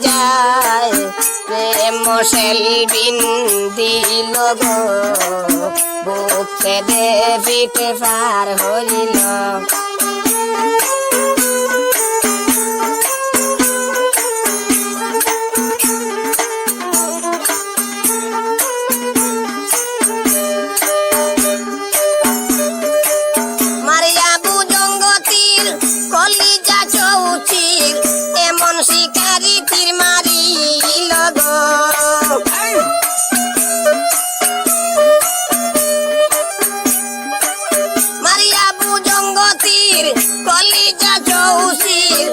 যায় প্রেম সেলবিন দিল গো বুক ছেদে পিঠে পার হইল মারিয়া বুজঙ্গ তীর কলিজা চৌচির এমন শিকারি তীর মারিল গো মারিয়া বুজঙ্গ তীর কলিজা চৌচির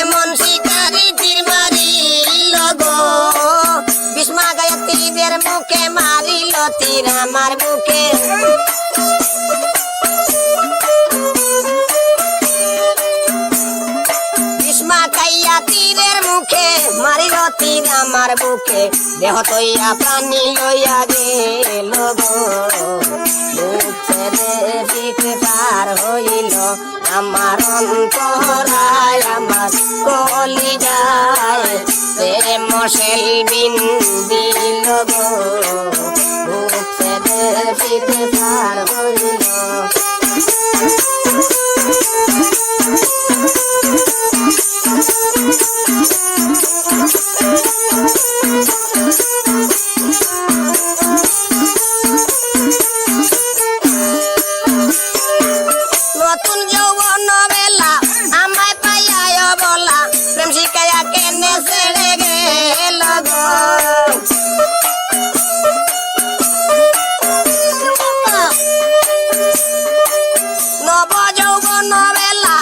এমন শিকারি তীর মারিল গো ভীষ্মা গায়ত্রীদের মুখে মারিল তীর আমার বুকে কাইয়া তীরের মুখে মারিল তীর আমার বুকে দেহ তৈয়া প্রাণী লইয়া গেল গো বুক ছেদে পিঠে পার হইল আমার অন্তরায় আমার কলিজায় প্রেম সেলবিন দিল গো বুক ছেদে পিঠে পার হইল নতুন যৌবন বেলা আমায় পাইয়া বলা প্রেম শিখাইয়া কেনে ছেড়ে গেল গো নব যৌবন বেলা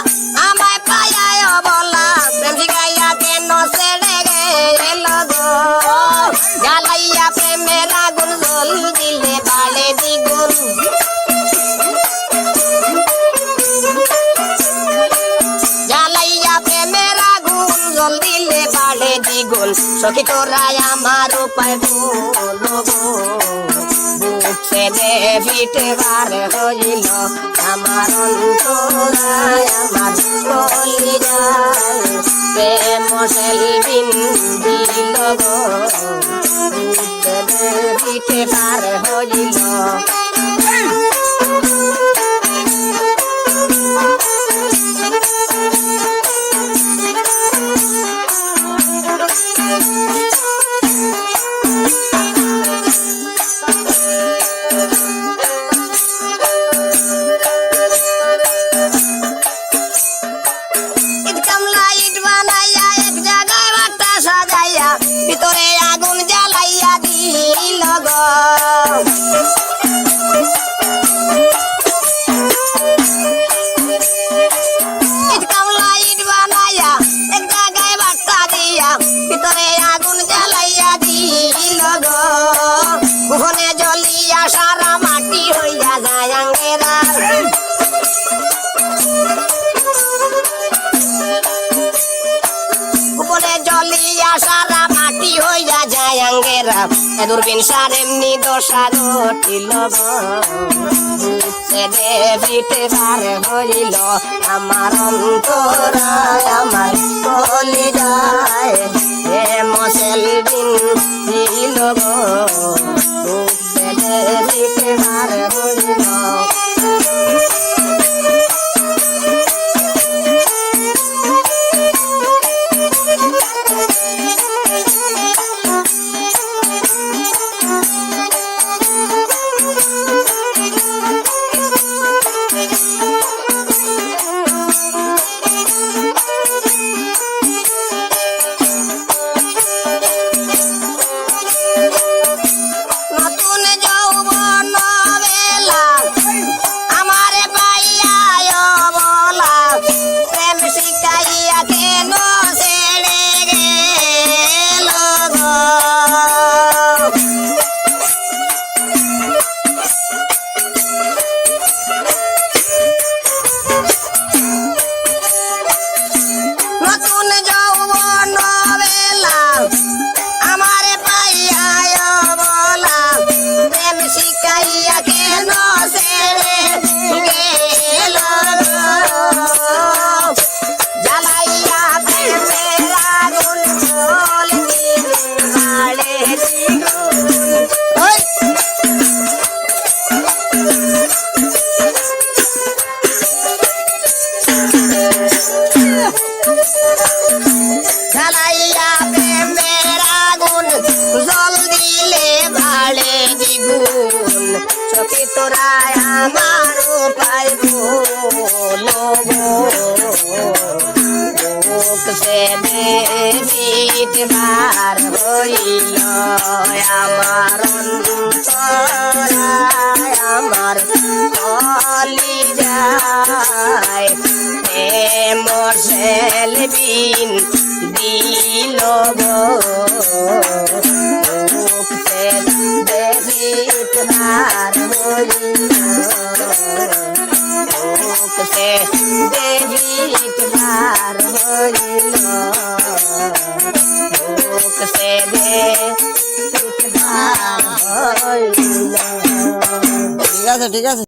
আমায় পাইয়া বলা প্রেম শিখাইয়া কেন ছেড়ে গেল গো জ্বালাইয়া প্রেমের আগুন জল দিলে বাড়ে দ্বিগুণ জ্বালাইয়া প্রেমের আগুন জল দিলে বাড়ে দ্বিগুণ সখী তোরাই আমার উপায় বলো গো বুক ছেদে পিঠে পার হইল আমার অন্তরায় আমার কলিজায় প্রেম সেলবিন দিল গো বুক ছেদে পিঠে পার হইল ভিতরে আগুন জ্বালাইয়া দিল গো ইট বানাইয়া এক জায়গায় বাট্টা দিয়া ভিতরে আগুন জ্বালাইয়া দিল গো ওখানে জ্বলিয়া সারা মাটি হইয়া যায় আঙ্গেরা উপরে জ্বলিয়া সারা মাটি হইয়া যায় আঙ্গেরা দূরবীন সার এমনি দশা ঘটিল বুক ছেদে পিঠে পার হইল আমার অন্তরায় আমার কলিজায় প্রেম সেলবিন দিল গো বুক ছেদে পিঠে পার হইল জ্বালাইয়া প্রেমের আগুন জল দিলে বাড়ে দ্বিগুণ চোখে তোরা আমার উপায় বলো গো মুখ সে দেখিত বার হইল আমার অন্তরায় আমার কলি যায় মর্শেল বিন দিল গো মুখ সে দেখিত বার হইল মুখ সে দেখিত বার হইল মুখ সে দেখিত বার হইল। ঠিক আছে ঠিক আছে।